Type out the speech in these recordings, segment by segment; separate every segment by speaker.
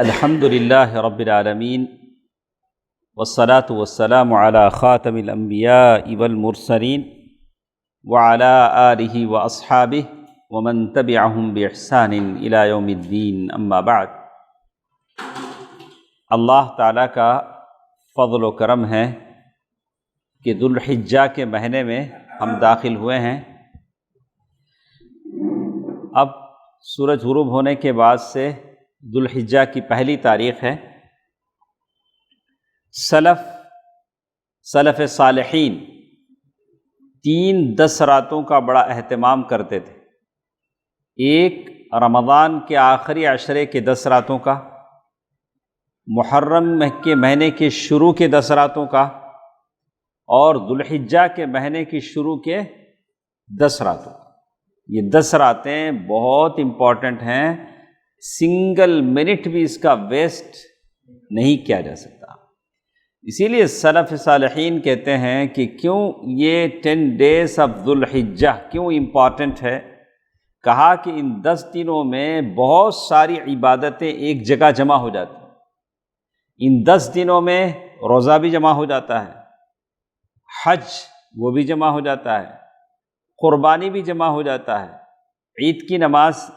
Speaker 1: الحمد للہ رب العالمین والصلاة والسلام علی خاتم الانبیاء والمرسلین وعلی آلہ واصحابہ ومن تبعہم بإحسان الی یوم الدین، اما بعد۔ اللہ تعالیٰ کا فضل و کرم ہے کہ ذو الحجہ کے مہینے میں ہم داخل ہوئے ہیں۔ اب سورج غروب ہونے کے بعد سے ذو الحجہ کی پہلی تاریخ ہے۔ سلف صالحین 10 راتوں کا بڑا اہتمام کرتے تھے۔ ایک رمضان کے آخری عشرے کے 10 راتوں کا، محرم کے مہینے کے شروع کے 10 راتوں کا، اور ذو الحجہ کے مہینے کے شروع کے 10 راتوں کا۔ یہ 10 راتیں بہت امپورٹنٹ ہیں، سنگل منٹ بھی اس کا ویسٹ نہیں کیا جا سکتا۔ اسی لیے سلف صالحین کہتے ہیں کہ کیوں یہ 10 days آف ذو الحجہ کیوں امپورٹنٹ ہے۔ کہا کہ ان 10 دنوں میں بہت ساری عبادتیں ایک جگہ جمع ہو جاتی ہیں۔ ان 10 دنوں میں روزہ بھی جمع ہو جاتا ہے، حج وہ بھی جمع ہو جاتا ہے، قربانی بھی جمع ہو جاتا ہے، عید کی نماز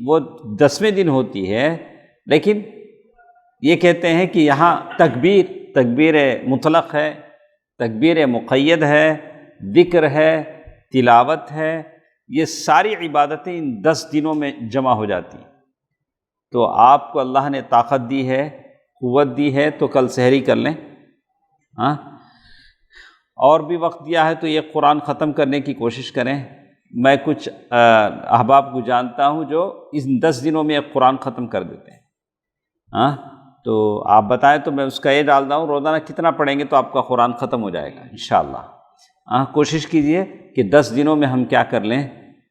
Speaker 1: وہ 10ویں دن ہوتی ہے، لیکن یہ کہتے ہیں کہ یہاں تکبیر مطلق ہے، تکبیر مقید ہے، ذکر ہے، تلاوت ہے، یہ ساری عبادتیں ان 10 دنوں میں جمع ہو جاتی ہیں۔ تو آپ کو اللہ نے طاقت دی ہے، قوت دی ہے، تو کل سحری کر لیں، اور بھی وقت دیا ہے تو یہ قرآن ختم کرنے کی کوشش کریں۔ میں کچھ احباب کو جانتا ہوں جو ان 10 دنوں میں ایک قرآن ختم کر دیتے ہیں۔ تو آپ بتائیں تو میں اس کا یہ ڈال ہوں روزانہ کتنا پڑھیں گے تو آپ کا قرآن ختم ہو جائے گا انشاءاللہ۔ کوشش کیجئے کہ 10 دنوں میں ہم کیا کر لیں،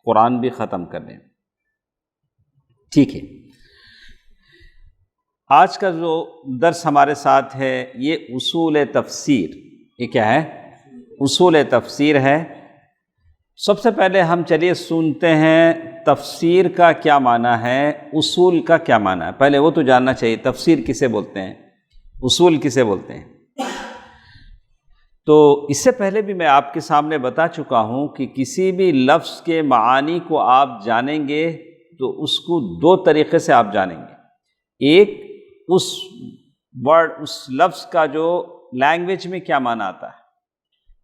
Speaker 1: قرآن بھی ختم کر لیں۔ ٹھیک ہے، آج کا جو درس ہمارے ساتھ ہے یہ اصول تفسیر۔ یہ کیا ہے؟ اصول تفسیر ہے۔ سب سے پہلے ہم چلیے سنتے ہیں تفسیر کا کیا معنی ہے، اصول کا کیا معنی ہے۔ پہلے وہ تو جاننا چاہیے تفسیر کسے بولتے ہیں، اصول کسے بولتے ہیں۔ تو اس سے پہلے بھی میں آپ کے سامنے بتا چکا ہوں کہ کسی بھی لفظ کے معانی کو آپ جانیں گے تو اس کو 2 طریقے سے آپ جانیں گے۔ ایک اس لفظ کا جو لینگویج میں کیا معنی آتا ہے،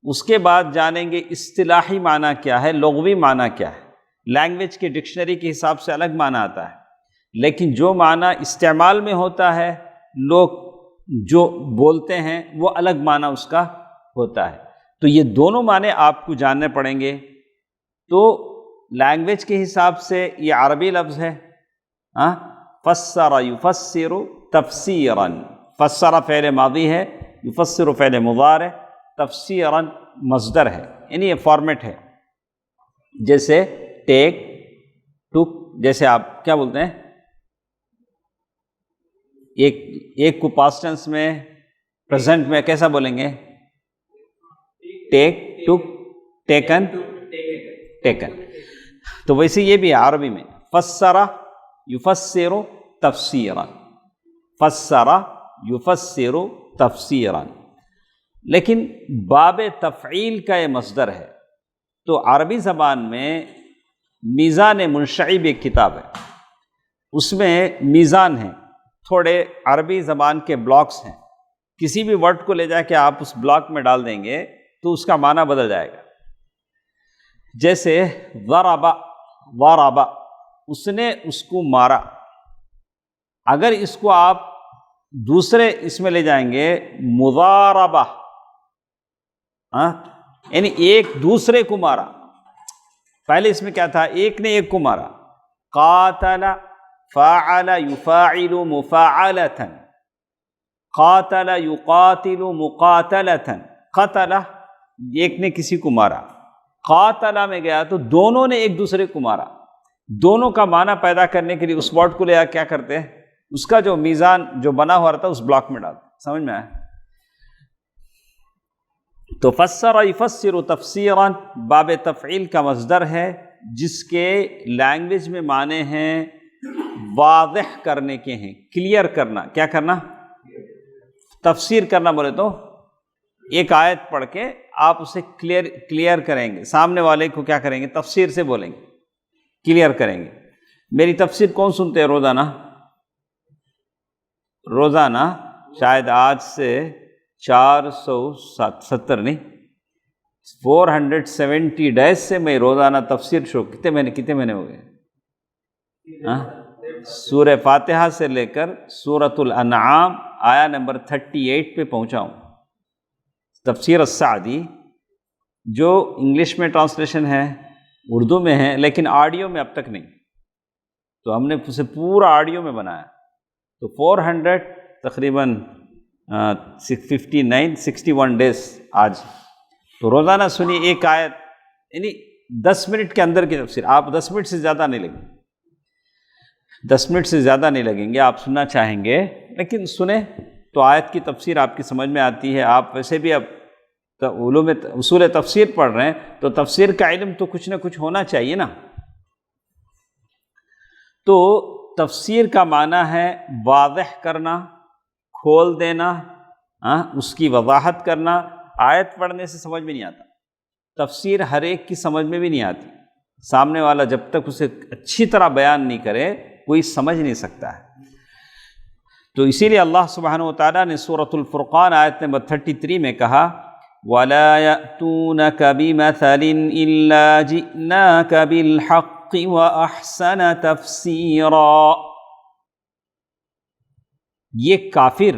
Speaker 1: اس کے بعد جانیں گے اصطلاحی معنی کیا ہے، لغوی معنی کیا ہے۔ لینگویج کے ڈکشنری کے حساب سے الگ معنی آتا ہے، لیکن جو معنی استعمال میں ہوتا ہے، لوگ جو بولتے ہیں وہ الگ معنی اس کا ہوتا ہے۔ تو یہ دونوں معنی آپ کو جاننے پڑیں گے۔ تو لینگویج کے حساب سے یہ عربی لفظ ہے، فسر یفسر تفسیرا۔ فسر فعل ماضی ہے، یفسر فعل مضارع، تفسیرا مصدر ہے، یعنی یہ فارمیٹ ہے۔ جیسے ٹیک، ٹک، جیسے آپ کیا بولتے ہیں، ایک کو پاسٹ ٹینس میں، پریزنٹ میں کیسا بولیں گے؟ ٹیک، ٹک، ٹیکن، ٹیکن۔ تو ویسے یہ بھی ہے عربی میں، فسر یفسر تفسیرا، فسر یفسر تفسیرا۔ لیکن باب تفعیل کا یہ مصدر ہے۔ تو عربی زبان میں میزان منشعب ایک کتاب ہے، اس میں میزان ہے، تھوڑے عربی زبان کے بلاکس ہیں۔ کسی بھی ورڈ کو لے جا کے آپ اس بلاک میں ڈال دیں گے تو اس کا معنی بدل جائے گا۔ جیسے ضرب، ضرب، اس نے اس کو مارا۔ اگر اس کو آپ دوسرے اس میں لے جائیں گے، مضاربہ، یعنی ایک دوسرے کو مارا۔ پہلے اس میں کیا تھا، ایک نے ایک کو مارا۔ قاتل، فاعل یفاعل مفاعلة، قاتل یقاتل مقاتلة۔ قتل، ایک نے کسی کو مارا۔ قاتل میں گیا تو دونوں نے ایک دوسرے کو مارا۔ دونوں کا معنی پیدا کرنے کے لیے اس ورڈ کو لے آ کیا کرتے ہیں، اس کا جو میزان جو بنا ہوا رہتا ہے اس بلاک میں ڈالتے۔ سمجھ میں آیا؟ تو فسر یفسر تفسیرا باب تفعیل کا مصدر ہے، جس کے لینگویج میں معنی ہیں واضح کرنے کے ہیں، کلیئر کرنا. کیا کرنا؟ تفسیر کرنا بولے تو ایک آیت پڑھ کے آپ اسے کلیئر کریں گے، سامنے والے کو کیا کریں گے؟ تفسیر سے بولیں گے، کلیئر کریں گے. میری تفسیر کون سنتے ہیں روزانہ؟ روزانہ شاید آج سے 470 نہیں 470 ڈیز سے میں روزانہ تفسیر شروع. کتنے مہینے ہو گئے؟ سورہ فاتحہ سے لے کر سورۃ الانعام آیا نمبر 38 پہ پہنچا ہوں. تفسیر السعدی جو انگلش میں ٹرانسلیشن ہے، اردو میں ہے، لیکن آڈیو میں اب تک نہیں. تو ہم نے اسے پورا آڈیو میں بنایا. تو 400 تقریباً 61 ڈیز آج. تو روزانہ سنی ایک آیت، یعنی 10 منٹ کے اندر کی تفسیر. آپ 10 منٹ سے زیادہ نہیں لگیں گے، 10 منٹ سے زیادہ نہیں لگیں گے. آپ سننا چاہیں گے لیکن سنیں تو آیت کی تفسیر آپ کی سمجھ میں آتی ہے. آپ ویسے بھی اب علوم اصول تفسیر پڑھ رہے ہیں تو تفسیر کا علم تو کچھ نہ کچھ ہونا چاہیے نا. تو تفسیر کا معنی ہے واضح کرنا، کھول دینا، اس کی وضاحت کرنا. آیت پڑھنے سے سمجھ میں نہیں آتا، تفسیر ہر ایک کی سمجھ میں بھی نہیں آتی. سامنے والا جب تک اسے اچھی طرح بیان نہیں کرے کوئی سمجھ نہیں سکتا ہے. تو اسی لیے اللہ سبحانہ وتعالیٰ نے سورۃ الفرقان آیت نمبر 33 میں کہا وَلَا يَأْتُونَكَ بِمَثَلٍ إِلَّا جِئْنَاكَ بِالْحَقِّ وَأَحْسَنَ تَفْسِيرًا. یہ کافر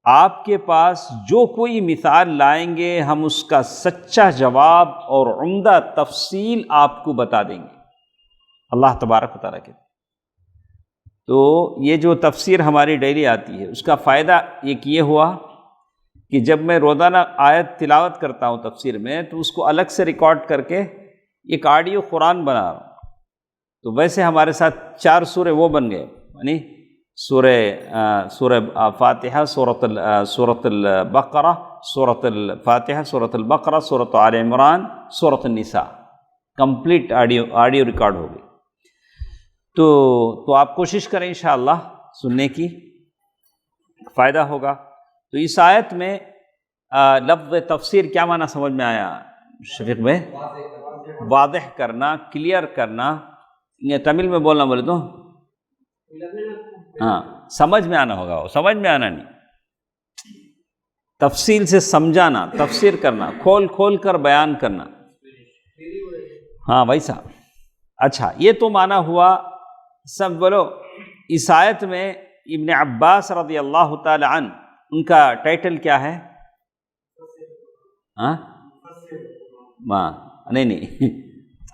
Speaker 1: آپ کے پاس جو کوئی مثال لائیں گے ہم اس کا سچا جواب اور عمدہ تفصیل آپ کو بتا دیں گے. اللہ تبارک و تعالیٰ کے. تو یہ جو تفسیر ہماری ڈیلی آتی ہے اس کا فائدہ ایک یہ ہوا کہ جب میں روزانہ آیت تلاوت کرتا ہوں تفسیر میں تو اس کو الگ سے ریکارڈ کر کے ایک آڈیو قرآن بنا رہا ہوں. تو ویسے ہمارے ساتھ 4 سورے وہ بن گئے، یعنی سورہ فاتحہ، سورۃ البقرہ، سورۃ الفاتحہ، سورۃ البقرہ، سورۃ آل عمران، سورۃ النساء، کمپلیٹ آڈیو ریکارڈ ہو گئی. تو آپ کوشش کریں انشاءاللہ سننے کی، فائدہ ہوگا. تو اس آیت میں لفظ تفسیر کیا معنی سمجھ میں آیا شفیق میں؟ واضح کرنا، کلیئر کرنا. یہ تمل میں بولنا بولے تو سمجھ میں آنا ہوگا، وہ سمجھ میں آنا نہیں، تفصیل سے سمجھانا، تفسیر کرنا، کھول کر بیان کرنا. ویسا. اچھا، یہ تو معنی ہوا. سب بولو اس آیت میں ابن عباس رضی اللہ تعالی عنہ ان کا ٹائٹل کیا ہے؟ نہیں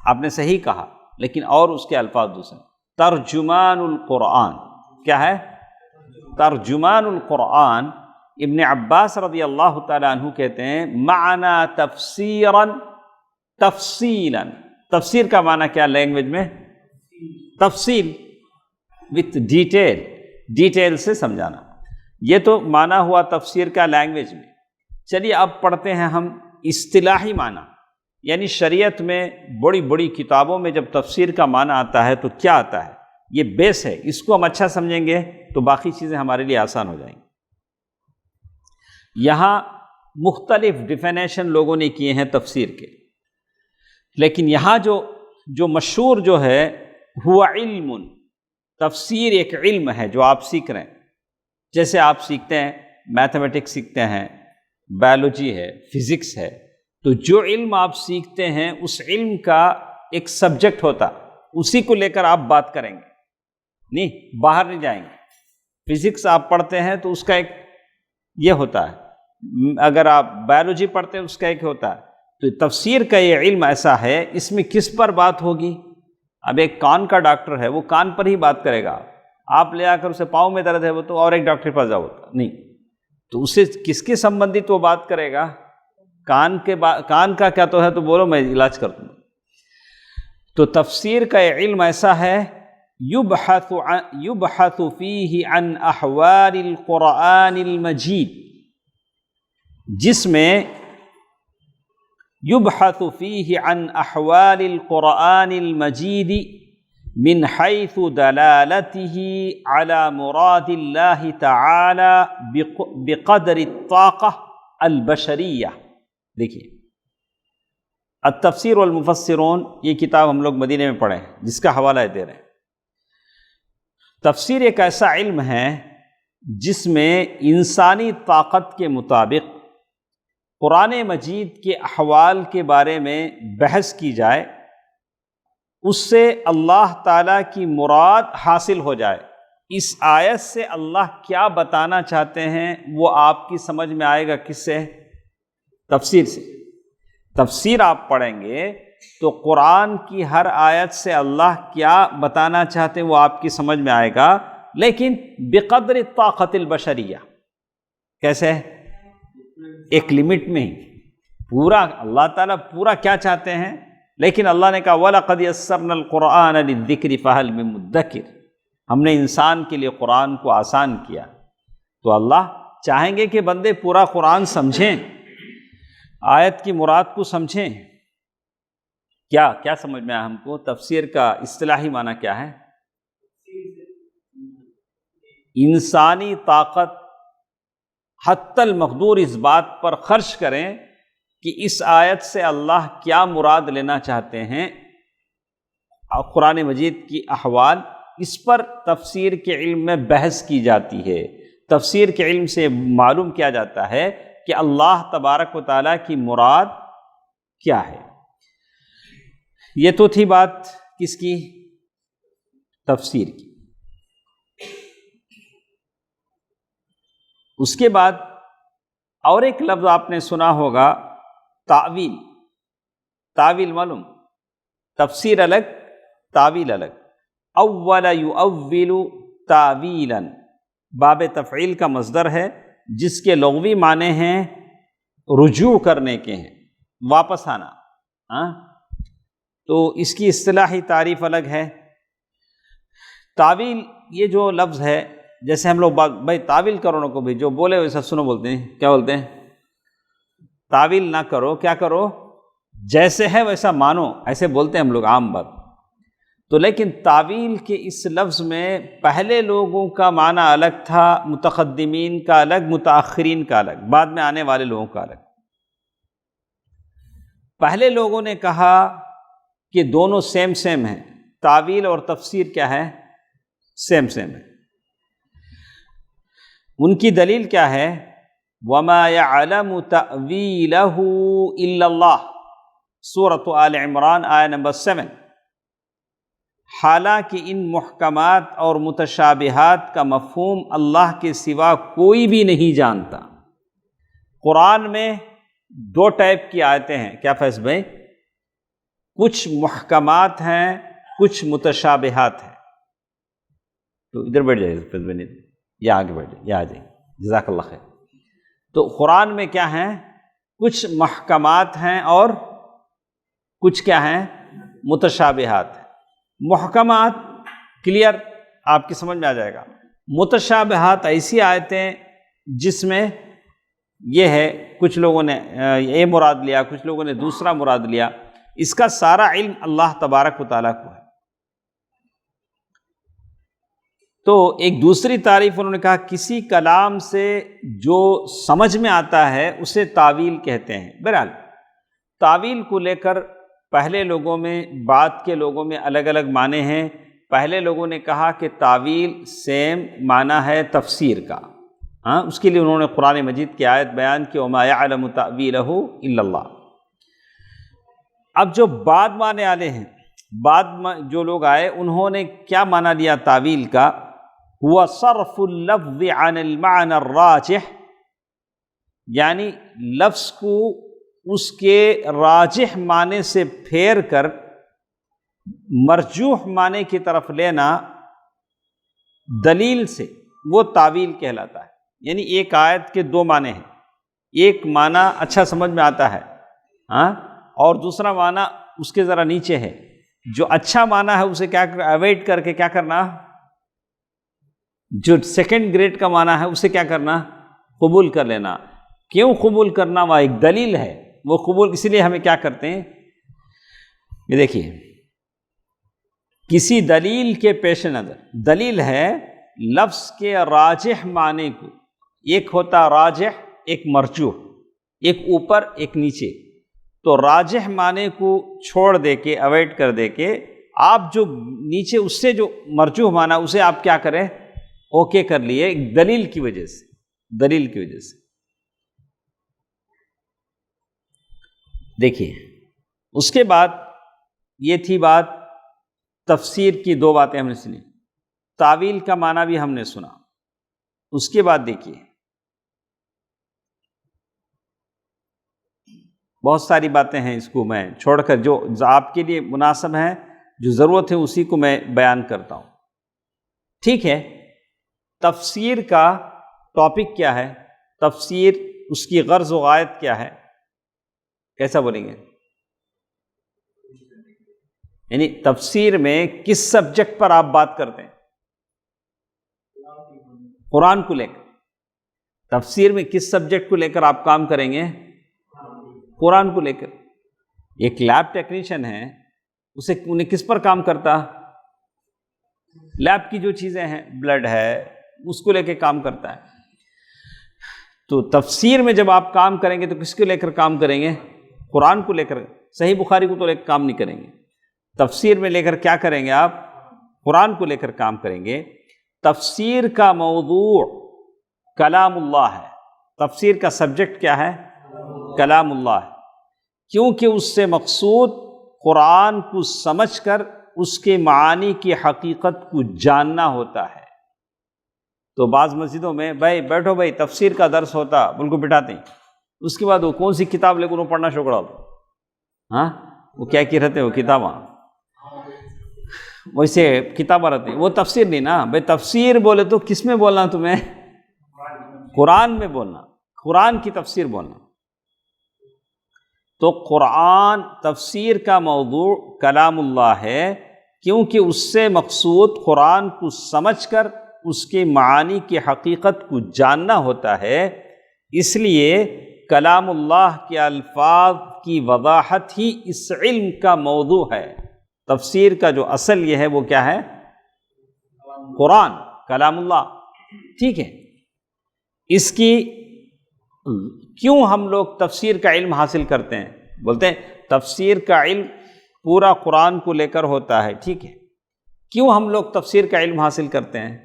Speaker 1: آپ نے صحیح کہا لیکن اور اس کے الفاظ دوسرے. ترجمان القرآن. کیا ہے؟ ترجمان القرآن. ابن عباس رضی اللہ تعالی عنہ کہتے ہیں معنی تفسیرا تفصیلا. تفسیر کا معنی کیا لینگویج میں؟ تفصیل وتھ ڈیٹیل سے سمجھانا. یہ تو معنی ہوا تفسیر کا لینگویج میں. چلیے اب پڑھتے ہیں ہم اصطلاحی معنی، یعنی شریعت میں بڑی بڑی کتابوں میں جب تفسیر کا معنی آتا ہے تو کیا آتا ہے. یہ بیس ہے، اس کو ہم اچھا سمجھیں گے تو باقی چیزیں ہمارے لیے آسان ہو جائیں گی. یہاں مختلف ڈیفینیشن لوگوں نے کیے ہیں تفسیر کے، لیکن یہاں جو مشہور جو ہے ہوا علم. تفسیر ایک علم ہے جو آپ سیکھ رہے ہیں. جیسے آپ سیکھتے ہیں میتھمیٹکس سیکھتے ہیں، بایولوجی ہے، فزکس ہے. تو جو علم آپ سیکھتے ہیں اس علم کا ایک سبجیکٹ ہوتا، اسی کو لے کر آپ بات کریں گے، نہیں باہر نہیں جائیں گے. فزکس آپ پڑھتے ہیں تو اس کا ایک یہ ہوتا ہے، اگر آپ بایولوجی پڑھتے ہیں اس کا ایک ہوتا ہے. تو تفسیر کا یہ علم ایسا ہے، اس میں کس پر بات ہوگی. اب ایک کان کا ڈاکٹر ہے، وہ کان پر ہی بات کرے گا. آپ لے آ کر اسے پاؤں میں درد ہے وہ تو اور ایک ڈاکٹر کے پاس جاؤ نہیں. تو اسے کس کے سمبندھت وہ بات کرے گا؟ کان کا کیا تو ہے تو بولو میں علاج کر دوں. تو تفسیر کا یہ علم ایسا ہے یبحث فیہ عن احوال القرآن المجید، جس میں یبحث فیہ عن احوال القرآن المجید من حيث دلالته على مراد الله تعالى بقدر الطاقة البشریہ۔ دیکھیے التفسیر والمفسرون، یہ کتاب ہم لوگ مدینے میں پڑھے ہیں، جس کا حوالہ دے رہے ہیں۔ تفسیر ایک ایسا علم ہے جس میں انسانی طاقت کے مطابق قرآن مجید کے احوال کے بارے میں بحث کی جائے، اس سے اللہ تعالیٰ کی مراد حاصل ہو جائے۔ اس آیت سے اللہ کیا بتانا چاہتے ہیں وہ آپ کی سمجھ میں آئے گا کس سے؟ تفسیر سے۔ تفسیر آپ پڑھیں گے تو قرآن کی ہر آیت سے اللہ کیا بتانا چاہتے ہیں وہ آپ کی سمجھ میں آئے گا، لیکن بقدر طاقت البشریہ۔ کیسے؟ ایک لمٹ میں ہی۔ پورا اللہ تعالیٰ پورا کیا چاہتے ہیں، لیکن اللہ نے کہا وَلَقَدْ يَسَّرْنَا الْقُرْآنَ لِلذِّكْرِ فَهَلْ مِن مُدَّكِرٍ، ہم نے انسان کے لیے قرآن کو آسان کیا۔ تو اللہ چاہیں گے کہ بندے پورا قرآن سمجھیں، آیت کی مراد کو سمجھیں۔ کیا سمجھ میں آیا ہم کو؟ تفسیر کا اصطلاحی معنی کیا ہے؟ انسانی طاقت حتی المقدور اس بات پر خرچ کریں کہ اس آیت سے اللہ کیا مراد لینا چاہتے ہیں، قرآن مجید کی احوال، اس پر تفسیر کے علم میں بحث کی جاتی ہے۔ تفسیر کے علم سے معلوم کیا جاتا ہے کہ اللہ تبارک و تعالیٰ کی مراد کیا ہے۔ یہ تو تھی بات کس کی؟ تفسیر کی۔ اس کے بعد اور ایک لفظ آپ نے سنا ہوگا، تعویل۔ تعویل معلوم؟ تفسیر الگ، تعویل الگ۔ اول یؤول تعویلا، باب تفعیل کا مصدر ہے جس کے لغوی معنی ہیں رجوع کرنے کے ہیں، واپس آنا۔ تو اس کی اصطلاحی تعریف الگ ہے۔ تعویل یہ جو لفظ ہے، جیسے ہم لوگ بھائی تعویل کرو نہ کو، بھی جو بولے ویسا سنو بولتے ہیں، کیا بولتے ہیں؟ تعویل نہ کرو، کیا کرو؟ جیسے ہے ویسا مانو، ایسے بولتے ہیں ہم لوگ عام بات۔ تو لیکن تعویل کے اس لفظ میں پہلے لوگوں کا معنی الگ تھا، متقدمین کا الگ، متاخرین کا الگ، بعد میں آنے والے لوگوں کا الگ۔ پہلے لوگوں نے کہا کہ دونوں سیم ہیں، تعویل اور تفسیر کیا ہے؟ سیم ہے۔ ان کی دلیل کیا ہے؟ وَمَا يَعْلَمُ تَأْوِيلَهُ إِلَّا اللَّهُ، سورۃ آل عمران آیہ نمبر 7۔ حالانکہ ان محکمات اور متشابہات کا مفہوم اللہ کے سوا کوئی بھی نہیں جانتا۔ قرآن میں دو ٹائپ کی آیتیں ہیں، کیا فیض بھائی؟ کچھ محکمات ہیں، کچھ متشابہات ہیں۔ تو ادھر بیٹھ جائیے فیض بھائی، یا آگے بیٹھ جائیے، یا آ جائیے، جزاک اللہ خیر۔ تو قرآن میں کیا ہیں؟ کچھ محکمات ہیں اور کچھ کیا ہیں؟ متشابہات ہیں۔ محکمات کلیئر آپ کی سمجھ میں آ جائے گا۔ متشابہات ایسی آیتیں جس میں یہ ہے کچھ لوگوں نے یہ مراد لیا، کچھ لوگوں نے دوسرا مراد لیا، اس کا سارا علم اللہ تبارک و تعالیٰ کو ہے۔ تو ایک دوسری تعریف انہوں نے کہا کسی کلام سے جو سمجھ میں آتا ہے اسے تعویل کہتے ہیں۔ بہرحال تعویل کو لے کر پہلے لوگوں میں، بعد کے لوگوں میں الگ الگ معنی ہیں۔ پہلے لوگوں نے کہا کہ تعویل سیم معنی ہے تفسیر کا، اس کے لیے انہوں نے قرآن مجید کی آیت بیان کی وَمَا يَعْلَمُ تَأْوِيلَهُ إِلَّا اللَّهُ۔ اب جو بعد معنی والے ہیں، بعد میں جو لوگ آئے، انہوں نے کیا معنی لیا تعویل کا؟ هو صرف اللفظ عن المعنى الراجح، یعنی لفظ کو اس کے راجح معنی سے پھیر کر مرجوح معنی کی طرف لینا دلیل سے، وہ تعویل کہلاتا ہے۔ یعنی ایک آیت کے دو معنی ہیں، ایک معنی اچھا سمجھ میں آتا ہے اور دوسرا معنی اس کے ذرا نیچے ہے۔ جو اچھا معنی ہے اسے کیا اوائڈ کر کے کیا کرنا، جو سیکنڈ گریڈ کا معنی ہے اسے کیا کرنا، قبول کر لینا۔ کیوں قبول کرنا؟ وہ ایک دلیل ہے، وہ قبول، اسی لیے ہمیں کیا کرتے ہیں، یہ دیکھیے کسی دلیل کے پیش نظر، دلیل ہے لفظ کے راجح معنی کو، ایک ہوتا راجح، ایک مرجوح، ایک اوپر ایک نیچے، تو راجح معنی کو چھوڑ دے کے، اوائڈ کر دے کے، آپ جو نیچے اس سے جو مرجوح معنی اسے آپ کیا کریں، اوکے کر لیے ایک دلیل کی وجہ سے، دلیل کی وجہ سے۔ دیکھیے اس کے بعد یہ تھی بات تفسیر کی، دو باتیں ہم نے سنی، تعویل کا معنی بھی ہم نے سنا۔ اس کے بعد دیکھیے بہت ساری باتیں ہیں، اس کو میں چھوڑ کر جو آپ کے لیے مناسب ہیں، جو ضرورت ہے اسی کو میں بیان کرتا ہوں۔ ٹھیک ہے، تفسیر کا ٹاپک کیا ہے، تفسیر اس کی غرض و غایت کیا ہے، کیسا بولیں گے؟ یعنی تفسیر میں کس سبجیکٹ پر آپ بات کرتے ہیں؟ قرآن کو لے کر۔ تفسیر میں کس سبجیکٹ کو لے کر آپ کام کریں گے؟ قرآن کو لے کر۔ ایک لیب ٹیکنیشین ہے، انہیں کس پر کام کرتا؟ لیب کی جو چیزیں ہیں، بلڈ ہے، اس کو لے کے کام کرتا ہے۔ تو تفسیر میں جب آپ کام کریں گے تو کس کو لے کر کام کریں گے؟ قرآن کو لے کر۔ صحیح بخاری کو تو لے کر کام نہیں کریں گے، تفسیر میں لے کر کیا کریں گے آپ؟ قرآن کو لے کر کام کریں گے۔ تفسیر کا موضوع کلام اللہ ہے، تفسیر کا سبجیکٹ کیا ہے؟ کلام اللہ ہے، کیونکہ اس سے مقصود قرآن کو سمجھ کر اس کے معانی کی حقیقت کو جاننا ہوتا ہے۔ تو بعض مسجدوں میں بھائی بیٹھو بھائی تفسیر کا درس ہوتا، ان کو بٹھاتے ہیں، اس کے بعد وہ کون سی کتاب لے کر وہ پڑھنا شروع کرا دو، ہاں وہ کیا کی رہتے ہیں، وہ کتاباں ویسے کتابیں رہتی ہیں، وہ تفسیر نہیں نا بھائی۔ تفسیر بولے تو کس میں بولنا تمہیں؟ قرآن میں بولنا، قرآن کی تفسیر بولنا۔ تو قرآن تفسیر کا موضوع کلام اللہ ہے، کیونکہ اس سے مقصود قرآن کو سمجھ کر اس کے معانی کی حقیقت کو جاننا ہوتا ہے۔ اس لیے کلام اللہ کے الفاظ کی وضاحت ہی اس علم کا موضوع ہے۔ تفسیر کا جو اصل یہ ہے وہ کیا ہے؟ قرآن، کلام اللہ۔ ٹھیک ہے، اس کی کیوں ہم لوگ تفسیر کا علم حاصل کرتے ہیں؟ بولتے ہیں تفسیر کا علم پورا قرآن کو لے کر ہوتا ہے۔ ٹھیک ہے، کیوں ہم لوگ تفسیر کا علم حاصل کرتے ہیں؟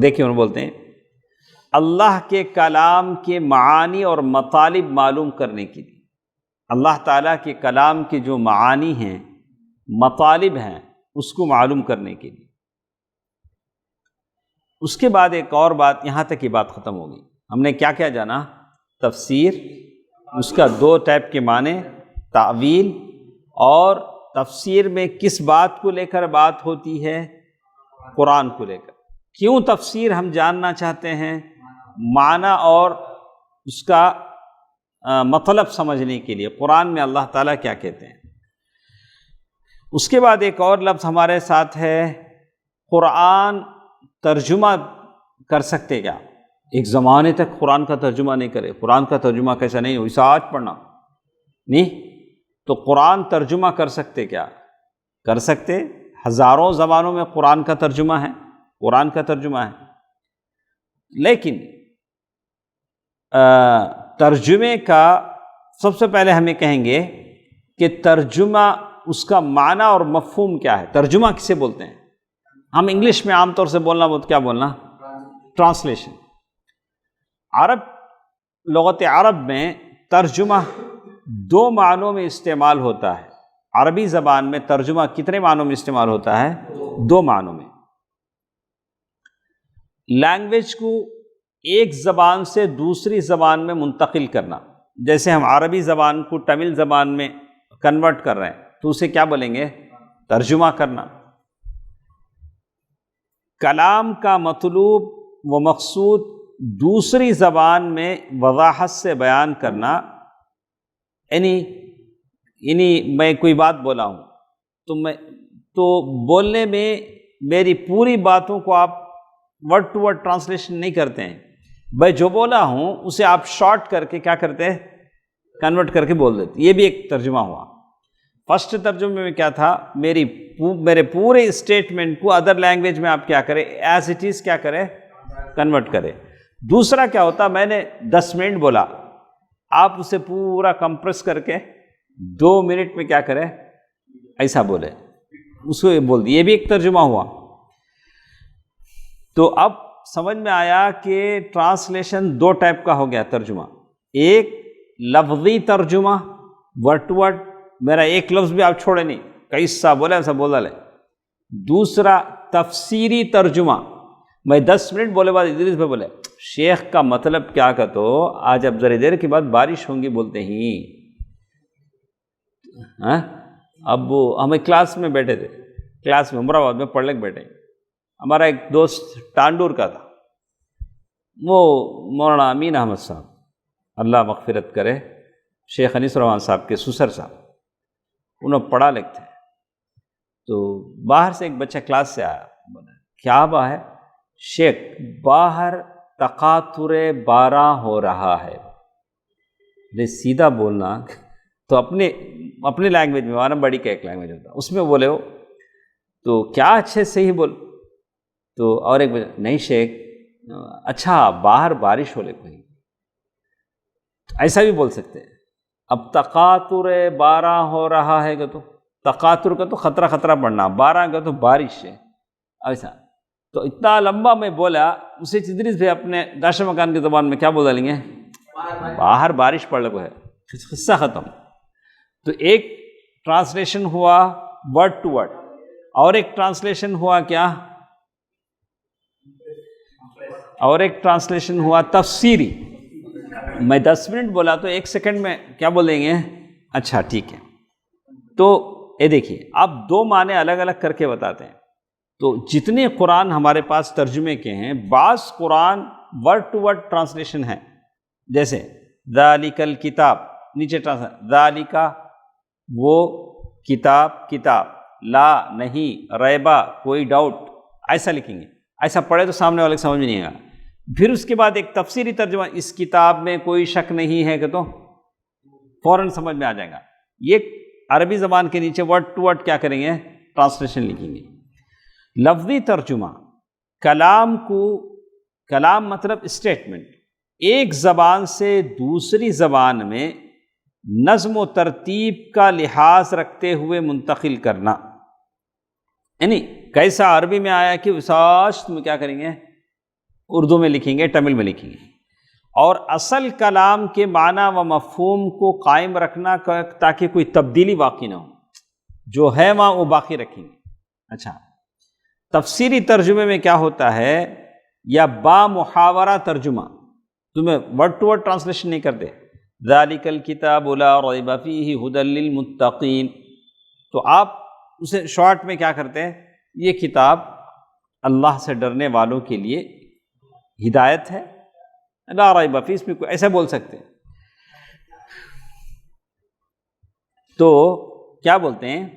Speaker 1: دیکھیں انہوں بولتے ہیں اللہ کے کلام کے معانی اور مطالب معلوم کرنے کے لیے، اللہ تعالیٰ کے کلام کے جو معانی ہیں، مطالب ہیں، اس کو معلوم کرنے کے لیے۔ اس کے بعد ایک اور بات، یہاں تک یہ بات ختم ہوگی۔ ہم نے کیا کیا جانا؟ تفسیر، اس کا دو ٹائپ کے معنی، تعویل، اور تفسیر میں کس بات کو لے کر بات ہوتی ہے؟ قرآن کو لے کر۔ کیوں تفسیر ہم جاننا چاہتے ہیں؟ معنی اور اس کا مطلب سمجھنے کے لیے، قرآن میں اللہ تعالیٰ کیا کہتے ہیں۔ اس کے بعد ایک اور لفظ ہمارے ساتھ ہے، قرآن ترجمہ کر سکتے کیا؟ ایک زمانے تک قرآن کا ترجمہ نہیں کرے، قرآن کا ترجمہ کیسا نہیں ہو، اسے آج پڑھنا نہیں، تو قرآن ترجمہ کر سکتے کیا؟ کر سکتے، ہزاروں زبانوں میں قرآن کا ترجمہ ہے، قرآن کا ترجمہ ہے۔ لیکن ترجمے کا سب سے پہلے ہمیں کہیں گے کہ ترجمہ، اس کا معنی اور مفہوم کیا ہے؟ ترجمہ کسے بولتے ہیں؟ ہم انگلش میں عام طور سے بولنا بہت کیا بولنا؟ ٹرانسلیشن۔ عرب، لغت عرب میں ترجمہ دو معنوں میں استعمال ہوتا ہے۔ عربی زبان میں ترجمہ کتنے معنوں میں استعمال ہوتا ہے؟ دو معنوں میں۔ لینگویج کو ایک زبان سے دوسری زبان میں منتقل کرنا، جیسے ہم عربی زبان کو تمل زبان میں کنورٹ کر رہے ہیں تو اسے کیا بولیں گے؟ ترجمہ کرنا۔ کلام کا مطلوب و مقصود دوسری زبان میں وضاحت سے بیان کرنا، یعنی میں کوئی بات بولا ہوں تو بولنے میں میری پوری باتوں کو آپ ورڈ ٹو ورڈ ٹرانسلیشن نہیں کرتے ہیں، بھائی جو بولا ہوں اسے آپ شارٹ کر کے کیا کرتے ہیں؟ کنورٹ کر کے بول دیتے۔ یہ بھی ایک ترجمہ ہوا۔ فرسٹ ترجمے میں کیا تھا، میرے پورے اسٹیٹمنٹ کو ادر لینگویج میں آپ کیا کریں، ایز اٹ از کیا کریں، کنورٹ کریں۔ دوسرا کیا ہوتا، میں نے 10 منٹ بولا، آپ اسے پورا کمپریس کر کے 2 منٹ میں کیا کریں، ایسا بولے، اس کو بول دی، یہ بھی ایک ترجمہ ہوا۔ تو اب سمجھ میں آیا کہ ٹرانسلیشن 2 ٹائپ کا ہو گیا ترجمہ، ایک لفظی ترجمہ، ورڈ ٹو ورڈ، میرا ایک لفظ بھی آپ چھوڑے نہیں، کیسا بولے ایسا بولا لے۔ دوسرا تفسیری ترجمہ، میں 10 منٹ بولے بعد ادریس بھائی بولے شیخ کا مطلب کیا کہ تو آج اب ذرا دیر کے بعد بارش ہوں گی بولتے ہی، اب وہ ہمیں کلاس میں بیٹھے تھے، کلاس میں عمرآباد میں پڑھنے کے بیٹھے، ہمارا ایک دوست ٹانڈور کا تھا، وہ مولانا امین احمد صاحب اللہ مغفرت کرے، شیخ انیس الرحمن صاحب کے سسر صاحب، انہوں پڑھا لکھتے ہیں۔ تو باہر سے ایک بچہ کلاس سے آیا، بولا کیا با ہے شیخ، باہر تقاطر بارہ ہو رہا ہے۔ سیدھا بولنا تو اپنے لینگویج میں، ہمارا بڑی کا ایک لینگویج ہوتا ہے اس میں بولے ہو تو کیا اچھے سے ہی بول، تو اور ایک بچہ نہیں شیخ اچھا باہر بارش ہو لے کوئی، ایسا بھی بول سکتے ہیں۔ اب تقاطر بارہ ہو رہا ہے کہ تو تقاطر کا تو خطرہ خطرہ پڑنا، بارہ کا تو بارش ہے، ایسا تو اتنا لمبا میں بولا، اسے ادریس بھی اپنے داشت مکان کی زبان میں کیا بول لیں گے، باہر بارش پڑ لگو ہے، قصہ ختم۔ تو ایک ٹرانسلیشن ہوا ورڈ ٹو ورڈ، اور ایک ٹرانسلیشن ہوا کیا، اور ایک ٹرانسلیشن ہوا تفسیری۔ میں 10 منٹ بولا تو 1 سیکنڈ میں کیا بولیں گے، اچھا ٹھیک ہے۔ تو یہ دیکھیے آپ 2 معنی الگ الگ کر کے بتاتے ہیں۔ تو جتنے قرآن ہمارے پاس ترجمے کے ہیں، بعض قرآن ورڈ ٹو ورڈ ٹرانسلیشن ہیں، جیسے ذالک الکتاب، نیچے ذالک وہ کتاب، لا نہیں، ریبا کوئی ڈاؤٹ، ایسا لکھیں گے، ایسا پڑھے تو سامنے والے کو سمجھ میں نہیں آئے گا۔ پھر اس کے بعد ایک تفسیری ترجمہ، اس کتاب میں کوئی شک نہیں ہے کہ تو فوراً سمجھ میں آ جائے گا۔ یہ عربی زبان کے نیچے ورڈ ٹو ورڈ کیا کریں گے، ٹرانسلیشن لکھیں گے۔ لفظی ترجمہ، کلام مطلب اسٹیٹمنٹ، ایک زبان سے دوسری زبان میں نظم و ترتیب کا لحاظ رکھتے ہوئے منتقل کرنا، یعنی کیسا عربی میں آیا کہ وساش میں کیا کریں گے، اردو میں لکھیں گے، تمل میں لکھیں گے، اور اصل کلام کے معنی و مفہوم کو قائم رکھنا تاکہ کوئی تبدیلی باقی نہ ہو، جو ہے وہاں وہ باقی رکھیں گے۔ اچھا، تفسیری ترجمے میں کیا ہوتا ہے، یا با محاورہ ترجمہ، تمہیں ورڈ ٹو ورڈ ٹرانسلیشن نہیں کرتے، ذالک الکتاب لا ریب فیہ ھدی للمتقین، تو آپ اسے شارٹ میں کیا کرتے ہیں، یہ کتاب اللہ سے ڈرنے والوں کے لیے ہدایت ہے، لا ریب فیہ، اس میں کوئی ایسا بول سکتے ہیں۔ تو کیا بولتے ہیں،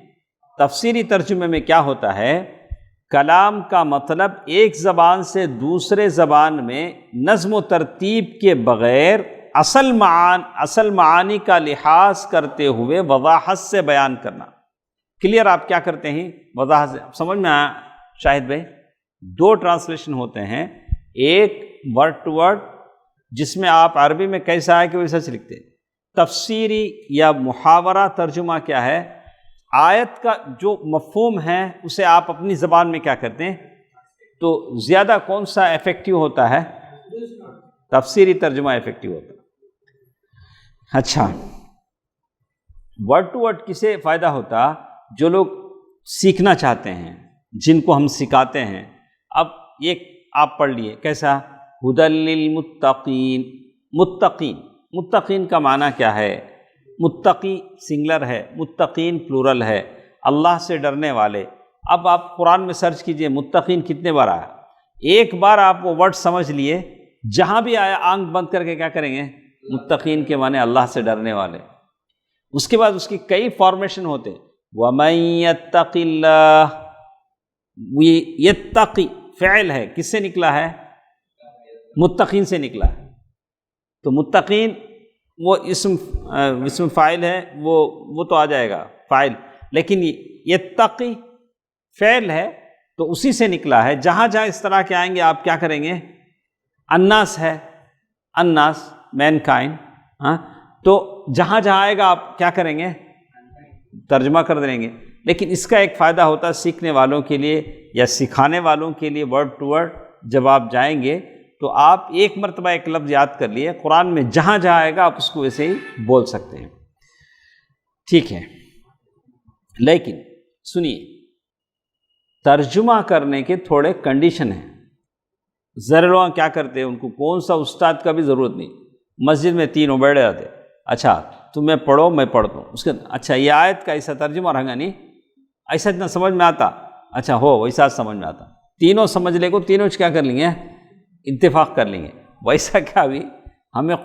Speaker 1: تفسیری ترجمے میں کیا ہوتا ہے، کلام کا مطلب ایک زبان سے دوسرے زبان میں نظم و ترتیب کے بغیر اصل معانی کا لحاظ کرتے ہوئے وضاحت سے بیان کرنا۔ کلیئر آپ کیا کرتے ہیں، وضاحت سے، سمجھ میں آیا شاہد بھائی؟ 2 ٹرانسلیشن ہوتے ہیں، ایک ورڈ ٹو ورڈ جس میں آپ عربی میں کیسا ہے کہ ویسا سے لکھتے ہیں، تفسیری یا محاورہ ترجمہ کیا ہے، آیت کا جو مفہوم ہے اسے آپ اپنی زبان میں کیا کرتے ہیں، تو زیادہ کون سا ایفیکٹو ہوتا ہے، تفسیری ترجمہ ایفیکٹو ہوتا ہے۔ اچھا، ورڈ ٹو ورڈ کسے فائدہ ہوتا، جو لوگ سیکھنا چاہتے ہیں، جن کو ہم سکھاتے ہیں۔ اب یہ آپ پڑھ لیے کیسا، ھدی للمتقین، متقین کا معنی کیا ہے، متقی سنگلر ہے، متقین پلورل ہے، اللہ سے ڈرنے والے۔ اب آپ قرآن میں سرچ کیجئے متقین کتنے بار آیا، ایک بار آپ وہ ورڈ سمجھ لیے، جہاں بھی آیا آنکھ بند کر کے کیا کریں گے، متقین کے معنی اللہ سے ڈرنے والے۔ اس کے بعد اس کی کئی فارمیشن ہوتے، وَمَن يَتَّقِ اللَّهَ، یتقی فعل ہے، کس سے نکلا ہے، متقین سے نکلا ہے۔ تو متقین وہ اسم فاعل ہے، وہ تو آ جائے گا، فاعل، لیکن یتقی فعل ہے تو اسی سے نکلا ہے۔ جہاں جہاں اس طرح کے آئیں گے آپ کیا کریں گے؟ الناس ہے، الناس مین کائنڈ، ہاں، تو جہاں جہاں آئے گا آپ کیا کریں گے؟ ترجمہ کر دیں گے۔ لیکن اس کا ایک فائدہ ہوتا ہے سیکھنے والوں کے لیے یا سکھانے والوں کے لیے، ورڈ ٹو ورڈ جب آپ جائیں گے تو آپ ایک مرتبہ ایک لفظ یاد کر لیے، قرآن میں جہاں جہاں آئے گا آپ اس کو ویسے ہی بول سکتے ہیں، ٹھیک ہے۔ لیکن سنیے، ترجمہ کرنے کے تھوڑے کنڈیشن ہیں۔ ذرا لوگ کیا کرتے ہیں، ان کو کون سا استاد کا بھی ضرورت نہیں، مسجد میں تینوں بیٹھے جاتے، اچھا تمہیں پڑھو میں پڑھتا ہوں، اس کے اچھا یہ آیت کا ایسا ترجمہ رہا نہیں، ایسا اتنا سمجھ میں آتا، اچھا ہو ویسا سمجھ میں آتا، تینوں سمجھ لے کو تینوں کیا کر لیں گے؟ اتفاق کر لیں گے۔ ویسا کیا بھی ہمیں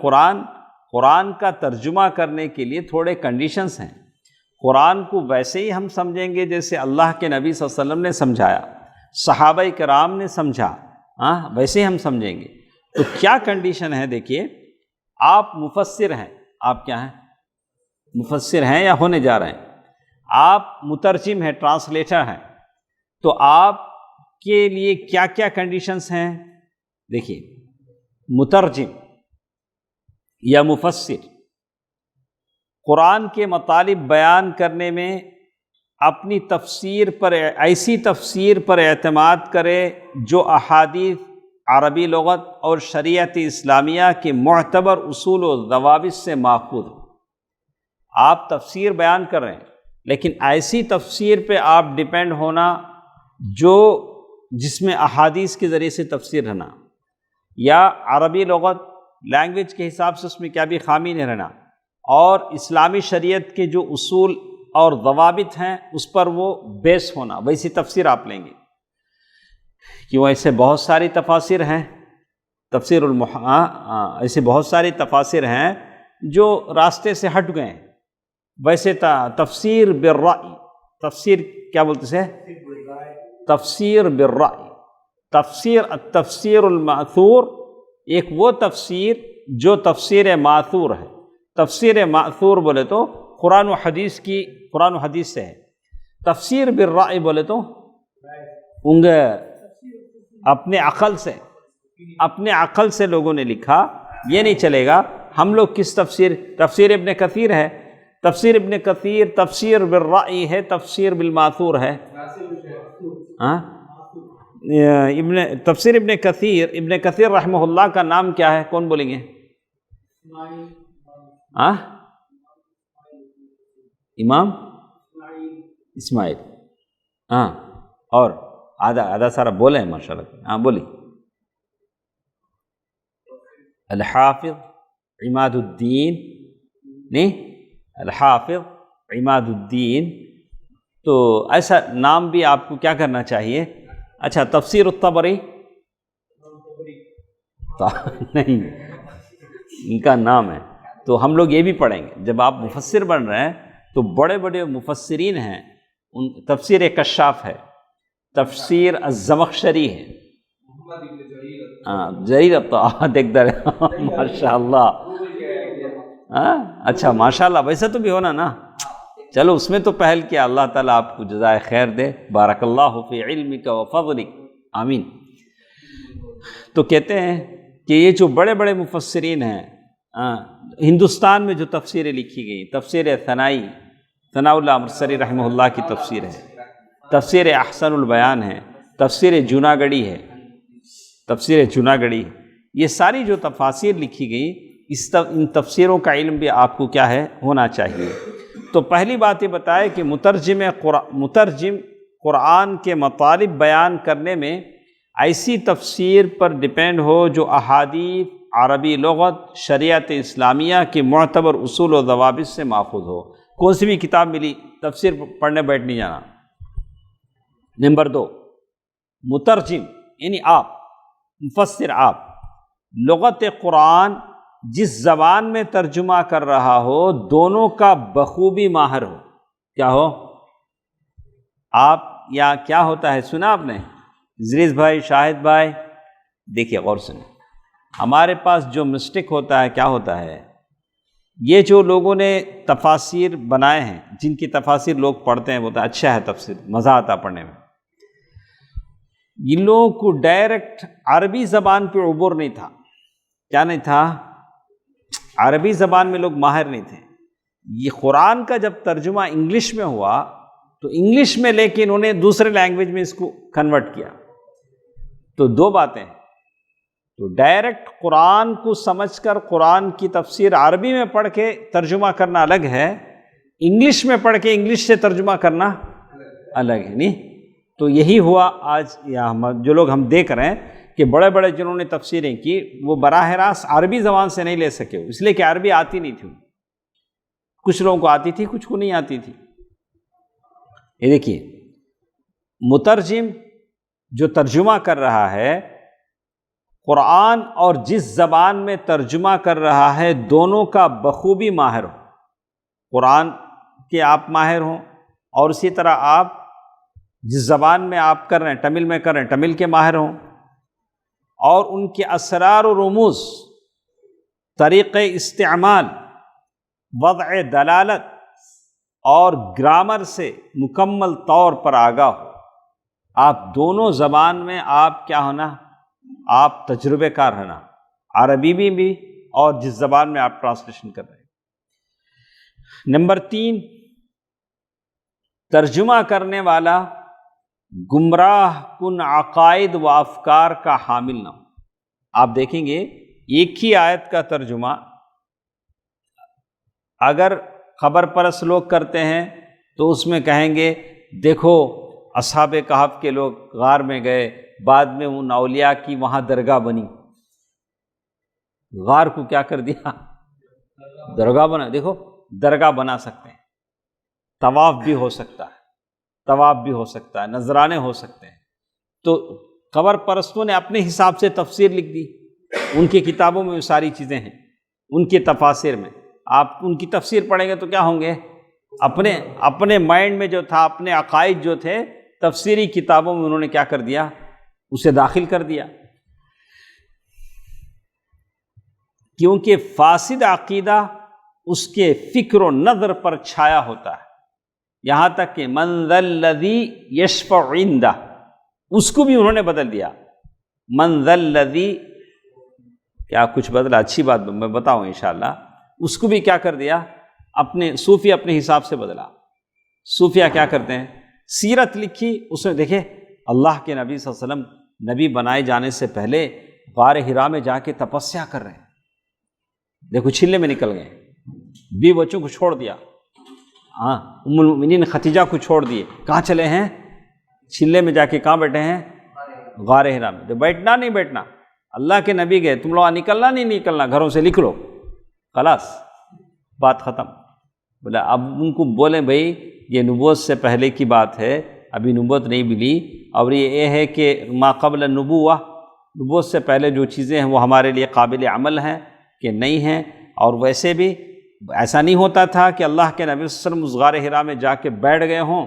Speaker 1: قرآن کا ترجمہ کرنے کے لیے تھوڑے کنڈیشنز ہیں۔ قرآن کو ویسے ہی ہم سمجھیں گے جیسے اللہ کے نبی صلی اللہ علیہ وسلم نے سمجھایا، صحابہ کرام نے سمجھا، ویسے ہی ہم سمجھیں گے۔ تو کیا کنڈیشن ہے؟ دیکھیے، آپ مفسر ہیں، آپ کیا ہیں؟ مفسر ہیں یا ہونے جا رہے ہیں؟ آپ مترجم ہیں، ٹرانسلیٹر ہیں، تو آپ کے لیے کیا کیا کنڈیشنز ہیں؟ دیکھیے، مترجم یا مفسر قرآن کے مطالب بیان کرنے میں اپنی تفسیر پر، ایسی تفسیر پر اعتماد کرے جو احادیث، عربی لغت اور شریعت اسلامیہ کے معتبر اصول و ضوابط سے ماخوذ ہو۔ آپ تفسیر بیان کر رہے ہیں لیکن ایسی تفسیر پہ آپ ڈیپینڈ ہونا جس میں احادیث کے ذریعے سے تفسیر رہنا، یا عربی لغت لینگویج کے حساب سے اس میں کیا بھی خامی نہیں رہنا، اور اسلامی شریعت کے جو اصول اور ضوابط ہیں اس پر وہ بیس ہونا، ویسی تفسیر آپ لیں گے۔ کیوں؟ ایسے بہت ساری تفاسیر ہیں، ایسے بہت ساری تفاسیر ہیں جو راستے سے ہٹ گئے ہیں۔ ویسے تفسیر بالرأی، تفسیر کیا بولتے سے؟ تفسیر بالرأی، التفسیر المأثور، ایک وہ تفسیر جو تفسیر ماثور ہے۔ تفسیر ماثور بولے تو قرآن و حدیث سے ہے، تفسیر بالرأی بولے تو اپنے عقل سے لوگوں نے لکھا، یہ نہیں چلے گا۔ ہم لوگ کس تفسیر ابن کثیر ہے، تفسیر ابن کثیر تفسیر بالرأی ہے، تفسیر بالماثور ہے۔ تفسیر ابن کثیر رحمہ اللہ کا نام کیا ہے؟ کون بولیں گے؟ امام اسماعیل، اور آدھا سارا بولے ہیں ماشاءاللہ، بولی۔ الحافظ عماد الدین، نہیں، الحافظ عماد الدین، تو ایسا نام بھی آپ کو کیا کرنا چاہیے۔ اچھا، تفسیر الطبری نہیں، ان کا نام ہے، تو ہم لوگ یہ بھی پڑھیں گے۔ جب آپ مفسر بن رہے ہیں تو بڑے بڑے مفسرین ہیں، تفسیر کشاف ہے، تفسیر الزمخشری ہے، جریر دیکھ در ماشاء اللہ، اچھا ماشاء اللہ، ویسا تو بھی ہونا نا، چلو اس میں تو پہل کیا، اللہ تعالیٰ آپ کو جزائے خیر دے، بارک اللہ فی علمک و فضلک، آمین۔ تو کہتے ہیں کہ یہ جو بڑے بڑے مفسرین ہیں، ہندوستان میں جو تفسیریں لکھی گئی، تفسیر ثناء اللہ امرتسری رحمہ اللہ کی تفسیر ہے، تفسیر احسن البیان ہے، تفسیر جوناگڑھی ہے، یہ ساری جو تفاسیر لکھی گئی، ان تفسیروں کا علم بھی آپ کو کیا ہے، ہونا چاہیے۔ تو پہلی بات یہ بتائے کہ مترجم قرآن کے مطالب بیان کرنے میں ایسی تفسیر پر ڈیپینڈ ہو جو احادیث، عربی لغت، شریعت اسلامیہ کے معتبر اصول و ضوابط سے ماخوذ ہو۔ کون سی بھی کتاب ملی، تفسیر پڑھنے بیٹھ نہیں جانا۔ نمبر 2، مترجم یعنی آپ، مفسر آپ، لغت قرآن جس زبان میں ترجمہ کر رہا ہو دونوں کا بخوبی ماہر ہو۔ کیا ہو؟ آپ یا کیا ہوتا ہے، سنا آپ نے؟ عزیز بھائی، شاہد بھائی، دیکھیے غور سے، ہمارے پاس جو مسٹیک ہوتا ہے، کیا ہوتا ہے، یہ جو لوگوں نے تفاسیر بنائے ہیں، جن کی تفاسیر لوگ پڑھتے ہیں، وہ تو اچھا ہے تفسیر، مزہ آتا پڑھنے میں، ان لوگوں کو ڈائریکٹ عربی زبان پہ عبور نہیں تھا. کیا نہیں تھا؟ عربی زبان میں لوگ ماہر نہیں تھے. یہ قرآن کا جب ترجمہ انگلش میں ہوا تو انگلش میں لے کے انہوں نے دوسرے لینگویج میں اس کو کنورٹ کیا. تو دو باتیں ہیں، تو ڈائریکٹ قرآن کو سمجھ کر قرآن کی تفسیر عربی میں پڑھ کے ترجمہ کرنا الگ ہے، انگلش میں پڑھ کے انگلش سے ترجمہ کرنا الگ ہے. نہیں تو یہی ہوا آج جو لوگ ہم دیکھ رہے ہیں کہ بڑے بڑے جنہوں نے تفسیریں کی وہ براہ راست عربی زبان سے نہیں لے سکے، اس لیے کہ عربی آتی نہیں تھی. کچھ لوگوں کو آتی تھی، کچھ کو نہیں آتی تھی. یہ دیکھیے، مترجم جو ترجمہ کر رہا ہے قرآن اور جس زبان میں ترجمہ کر رہا ہے دونوں کا بخوبی ماہر ہو. قرآن کے آپ ماہر ہوں، اور اسی طرح آپ جس زبان میں آپ کر رہے ہیں، تمل میں کر رہے ہیں، تمل کے ماہر ہوں، اور ان کے اسرار و رموز، طریقے استعمال، وضع دلالت اور گرامر سے مکمل طور پر آگاہ ہو. آپ دونوں زبان میں آپ کیا ہونا؟ آپ تجربے کار ہونا، عربی میں بھی اور جس زبان میں آپ ٹرانسلیشن کر رہے ہیں. نمبر 3، ترجمہ کرنے والا گمراہ کن عقائد و افکار کا حامل نہ ہو. آپ دیکھیں گے ایک ہی آیت کا ترجمہ اگر خبر پرست لوگ کرتے ہیں تو اس میں کہیں گے دیکھو اصحاب کہف کے لوگ غار میں گئے، بعد میں ان اولیاء کی وہاں درگاہ بنی. غار کو کیا کر دیا؟ درگاہ بنا. دیکھو درگاہ بنا سکتے ہیں، طواف بھی ہو سکتا ہے، طواف بھی ہو سکتا ہے، نذرانے ہو سکتے ہیں. تو خبر پرستوں نے اپنے حساب سے تفسیر لکھ دی. ان کی کتابوں میں وہ ساری چیزیں ہیں، ان کی تفاسیر میں. آپ ان کی تفسیر پڑھیں گے تو کیا ہوں گے؟ اپنے مائنڈ میں جو تھا، اپنے عقائد جو تھے، تفسیری کتابوں میں انہوں نے کیا کر دیا؟ اسے داخل کر دیا. کیونکہ فاسد عقیدہ اس کے فکر و نظر پر چھایا ہوتا ہے. یہاں تک کہ من ذا الذی یشفع عندہ، اس کو بھی انہوں نے بدل دیا. من ذا الذی، کیا کچھ بدلا؟ اچھی بات میں بتاؤں انشاءاللہ. اس کو بھی کیا کر دیا؟ اپنے صوفیہ اپنے حساب سے بدلا. صوفیہ کیا کرتے ہیں؟ سیرت لکھی، اس میں دیکھے اللہ کے نبی صلی اللہ علیہ وسلم نبی بنائے جانے سے پہلے غار حرا میں جا کے تپسیا کر رہے ہیں. دیکھو چھلے میں نکل گئے، بیوی بچوں کو چھوڑ دیا، ام المؤمنین خدیجہ کو چھوڑ دیے. کہاں چلے ہیں؟ چھلے میں جا کے کہاں بیٹھے ہیں؟ غار حرا میں. تو بیٹھنا نہیں بیٹھنا، اللہ کے نبی گئے، تم لوگ نکلنا نہیں نکلنا، گھروں سے لکھ لو، خلاص بات ختم. بولا اب ان کو بولیں بھائی یہ نبوت سے پہلے کی بات ہے، ابھی نبوت نہیں ملی، اور یہ ہے کہ ما قبل النبوہ، نبوت سے پہلے جو چیزیں ہیں وہ ہمارے لیے قابل عمل ہیں کہ نہیں ہیں. اور ویسے بھی ایسا نہیں ہوتا تھا کہ اللہ کے نبی صلی اللہ علیہ وسلم اس غار حرا میں جا کے بیٹھ گئے ہوں،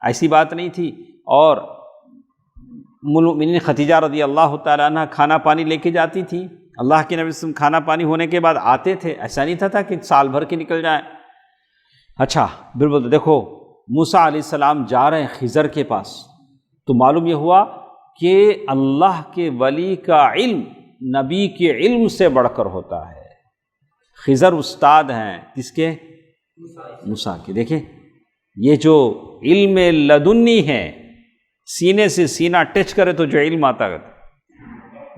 Speaker 1: ایسی بات نہیں تھی. اور ام المؤمنین خدیجہ رضی اللہ تعالیٰ عنہ کھانا پانی لے کے جاتی تھی، اللہ کے نبی صلی اللہ علیہ وسلم کھانا پانی ہونے کے بعد آتے تھے. ایسا نہیں تھا کہ سال بھر کے نکل جائیں. اچھا بالکل. دیکھو موسیٰ علیہ السلام جا رہے ہیں خضر کے پاس، تو معلوم یہ ہوا کہ اللہ کے ولی کا علم نبی کے علم سے بڑھ کر ہوتا ہے. خضر استاد ہیں کس کے؟ موسیٰ کے. دیکھیں یہ جو علم لدنی ہے، سینے سے سینہ ٹچ کرے تو جو علم آتا ہے.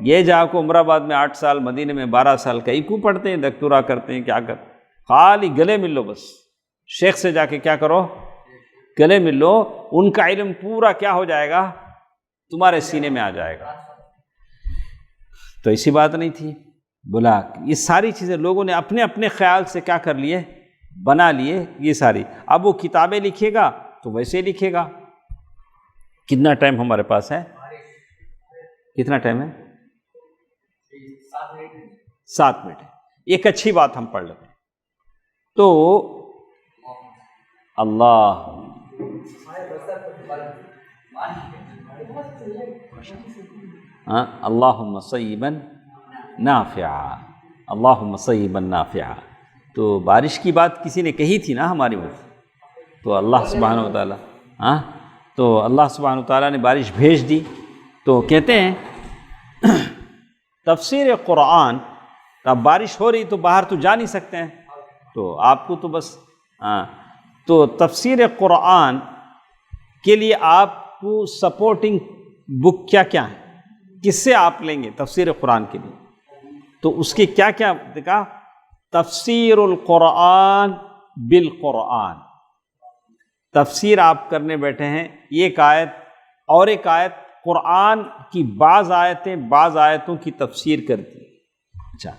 Speaker 1: یہ جا کو عمر آباد میں 8 سال، مدینے میں 12 سال کئی کو پڑھتے ہیں، دکتورا کرتے ہیں، کیا کرتے، خالی گلے مل لو بس. شیخ سے جا کے کیا کرو؟ گلے مل لو، ان کا علم پورا کیا ہو جائے گا؟ تمہارے سینے میں آ جائے گا. تو ایسی بات نہیں تھی. بولا یہ ساری چیزیں لوگوں نے اپنے اپنے خیال سے کیا کر لیے؟ بنا لیے یہ ساری. اب وہ کتابیں لکھے گا تو ویسے لکھے گا. کتنا ٹائم ہمارے پاس ہے؟ کتنا ٹائم ہے؟ 7 منٹ ہے. ایک اچھی بات ہم پڑھ لیتے ہیں. تو اللہ اللہم صیبا نافعا، اللہم صیبا نافعا. تو بارش کی بات کسی نے کہی تھی نا ہماری مفتی، تو اللہ سبحانہ و تعالیٰ تو اللہ سبحانہ و تعالیٰ نے بارش بھیج دی۔ تو کہتے ہیں تفسیر قرآن، اب بارش ہو رہی تو باہر تو جا نہیں سکتے ہیں، تو آپ کو تو بس تو تفسیر قرآن کے لیے آپ کو سپورٹنگ بک کیا کیا ہے، کس سے آپ لیں گے تفسیر قرآن کے لیے؟ تو اس کی کیا کیا دیکھا؟ تفسیر القرآن بالقرآن، تفسیر آپ کرنے بیٹھے ہیں، ایک آیت اور ایک آیت، قرآن کی بعض آیتیں بعض آیتوں کی تفسیر کرتی ہیں۔ اچھا،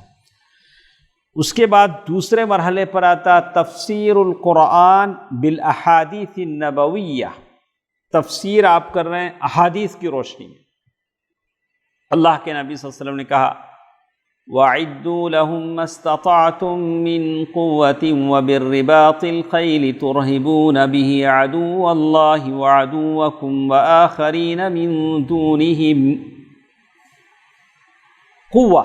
Speaker 1: اس کے بعد دوسرے مرحلے پر آتا تفسیر القرآن بالاحادیث النبویہ، تفسیر آپ کر رہے ہیں احادیث کی روشنی میں۔ اللہ کے نبی صلی اللہ علیہ وسلم نے کہا وَأَعِدُّوا لَهُم مَّا اسْتَطَعْتُم مِّن قُوَّةٍ وَبِالرِّبَاطِ الْخَيْلِ تُرْهِبُونَ بِهِ عَدُوَّ اللَّهِ وَعَدُوَّكُمْ وَآخَرِينَ مِن دُونِهِمْ۔ قوہ،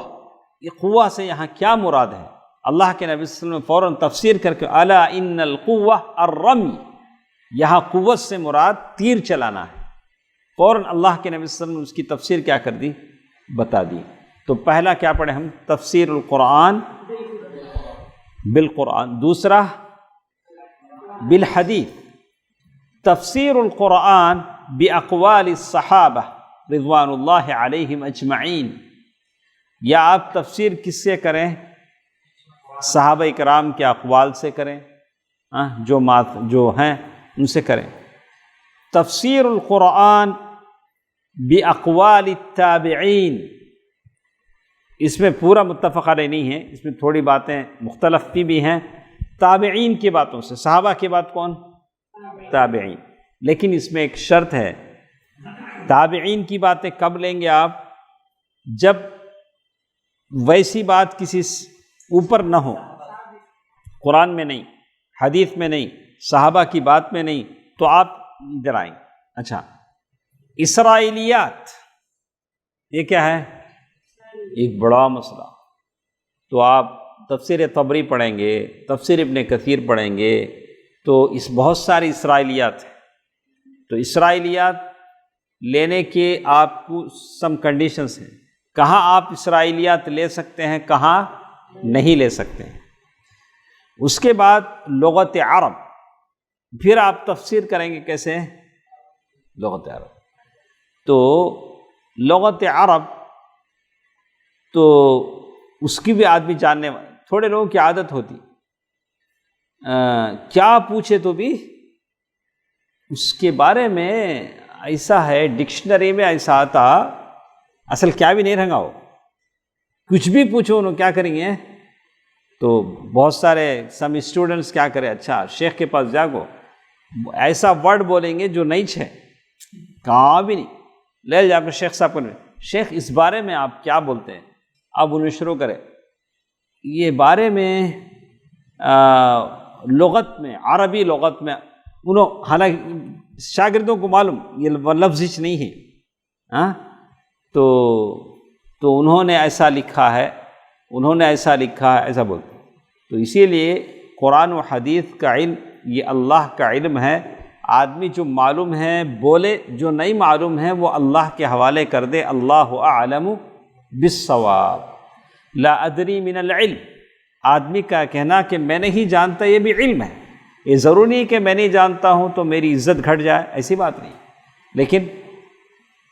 Speaker 1: یہ قوہ سے یہاں کیا مراد ہے؟ اللہ کے نبی صلی اللہ علیہ وسلم نے فوراً تفسیر کر کے الا ان القوہ الرمی، یہاں قوت سے مراد تیر چلانا ہے۔ فوراً اللہ کے نبی صلی اللہ علیہ وسلم نے اس کی تفسیر کیا کر دی؟ بتا دی۔ تو پہلا کیا پڑھے ہم؟ تفسیر القرآن بالقرآن، دوسرا بالحدیث، تفسیر القرآن باقوال الصحابہ رضوان اللہ علیہم اجمعین، یا آپ تفسیر کس سے کریں؟ صحابہ کرام کے اقوال سے کریں، جو ہیں ان سے کریں۔ تفسیر القرآن باقوال التابعین، اس میں پورا متفق علیہ نہیں ہے، اس میں تھوڑی باتیں مختلف بھی ہیں، تابعین کی باتوں سے۔ صحابہ کی بات کون؟ تابعین، لیکن اس میں ایک شرط ہے، تابعین کی باتیں کب لیں گے آپ؟ جب ویسی بات کسی اوپر نہ ہو، قرآن میں نہیں، حدیث میں نہیں، صحابہ کی بات میں نہیں، تو آپ ادھر آئیں۔ اچھا، اسرائیلیات، یہ کیا ہے؟ ایک بڑا مسئلہ۔ تو آپ تفسیر طبری پڑھیں گے، تفسیر ابن کثیر پڑھیں گے، تو اس بہت ساری اسرائیلیات ہیں۔ تو اسرائیلیات لینے کے آپ کو سم کنڈیشنز ہیں، کہاں آپ اسرائیلیات لے سکتے ہیں، کہاں نہیں لے سکتے ہیں۔ اس کے بعد لغت عرب، پھر آپ تفسیر کریں گے کیسے؟ لغت عرب۔ تو لغت عرب تو اس کی بھی آدمی جاننے والے، تھوڑے لوگوں کی عادت ہوتی کیا پوچھے تو بھی اس کے بارے میں ایسا ہے، ڈکشنری میں ایسا آتا، اصل کیا بھی نہیں رہنگا ہو، کچھ بھی پوچھو انہوں کیا کریں گے۔ تو بہت سارے سم اسٹوڈنٹس کیا کریں، اچھا شیخ کے پاس جاگو، ایسا ورڈ بولیں گے جو نہیں ہے، کہاں بھی نہیں، لے جا کر شیخ صاحب کو، شیخ اس بارے میں آپ کیا بولتے ہیں؟ اب انہیں شروع کرے یہ بارے میں لغت میں، عربی لغت میں، انہوں حالانکہ شاگردوں کو معلوم یہ لفظ ہی نہیں ہے، تو انہوں نے ایسا لکھا ہے، انہوں نے ایسا لکھا ہے، ایسا بولتے۔ تو اسی لیے قرآن و حدیث کا علم یہ اللہ کا علم ہے، آدمی جو معلوم ہے بولے، جو نہیں معلوم ہے وہ اللہ کے حوالے کر دے۔ اللہ اعلم بالصواب، لا ادری من العلم، آدمی کا کہنا کہ میں نہیں جانتا یہ بھی علم ہے، یہ ضروری نہیں کہ میں نہیں جانتا ہوں تو میری عزت گھٹ جائے، ایسی بات نہیں۔ لیکن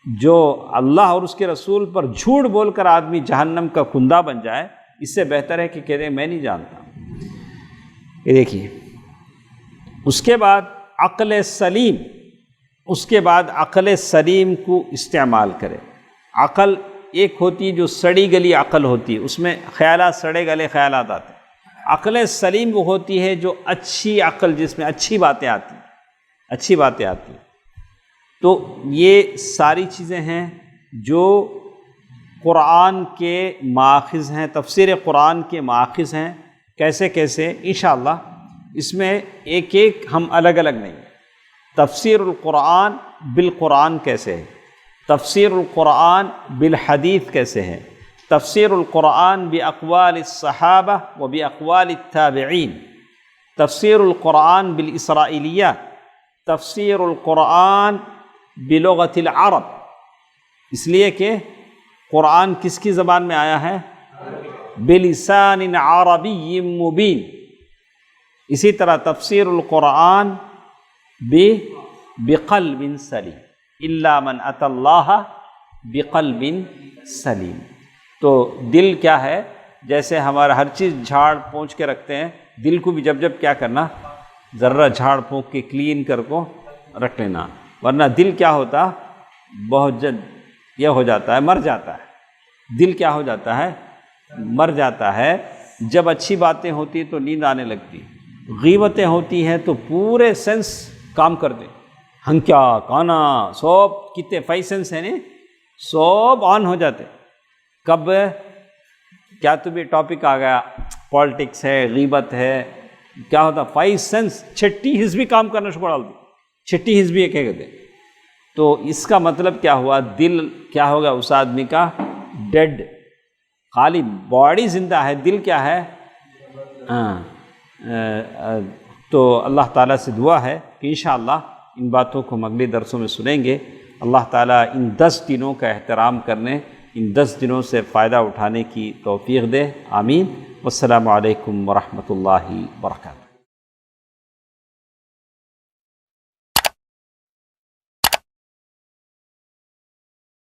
Speaker 1: جو اللہ اور اس کے رسول پر جھوٹ بول کر آدمی جہنم کا کندہ بن جائے، اس سے بہتر ہے کہ کہتے ہیں میں نہیں جانتا۔ یہ دیکھیے، اس کے بعد عقل سلیم، اس کے بعد عقل سلیم کو استعمال کرے۔ عقل ایک ہوتی ہے جو سڑی گلی عقل ہوتی ہے، اس میں خیالات، سڑے گلے خیالات آتے ہیں۔ عقل سلیم وہ ہوتی ہے جو اچھی عقل، جس میں اچھی باتیں آتی ہیں، اچھی باتیں آتی ہیں۔ تو یہ ساری چیزیں ہیں جو قرآن کے ماخذ ہیں، تفسیر قرآن کے ماخذ ہیں۔ کیسے کیسے انشاءاللہ اس میں ایک ایک ہم الگ الگ نہیں، تفسیر القرآن بالقرآن کیسے ہے، تفسیر القرآن بالحدیث کیسے ہے، تفسیر القرآن باقوال الصحابہ و باقوال التابعین، تفسیر القرآن بالاسرائیلیات، تفسیر القرآن بلغت العرب، اس لیے کہ قرآن کس کی زبان میں آیا ہے؟ بلسان عربی مبین۔ اسی طرح تفسیر القرآن بقلب سلیم، الا من اتی اللہ بقلب سلیم۔ تو دل کیا ہے؟ جیسے ہمارا ہر چیز جھاڑ پونچھ کے رکھتے ہیں، دل کو بھی جب کیا کرنا، ذرہ جھاڑ پونچھ کے کلین کر کو رکھ لینا، ورنہ دل کیا ہوتا، بہت جلد یہ ہو جاتا ہے، مر جاتا ہے۔ دل کیا ہو جاتا ہے؟ مر جاتا ہے۔ جب اچھی باتیں ہوتی تو نیند آنے لگتی، غیبتیں ہوتی ہیں تو پورے سینس کام کر دیں، ہنکیا کانا سب کتنے 5 سینس ہیں سب آن ہو جاتے۔ کب کیا تو بھی ٹاپک آ گیا، پالیٹکس ہے، غیبت ہے، کیا ہوتا 5 سینس، چھٹی حص بھی کام کرنا شروع ڈال دی، چھٹی حص بھی ایک کہتے ہیں۔ تو اس کا مطلب کیا ہوا؟ دل کیا ہوگا اس آدمی کا؟ ڈیڈ، خالی باڈی زندہ ہے، دل کیا ہے؟ تو اللہ تعالیٰ سے دعا ہے کہ انشاءاللہ ان باتوں کو ہم اگلے درسوں میں سنیں گے۔ اللہ تعالیٰ ان 10 دنوں کا احترام کرنے، ان 10 دنوں سے فائدہ اٹھانے کی توفیق دے، آمین۔ والسلام علیکم ورحمۃ اللہ وبرکاتہ۔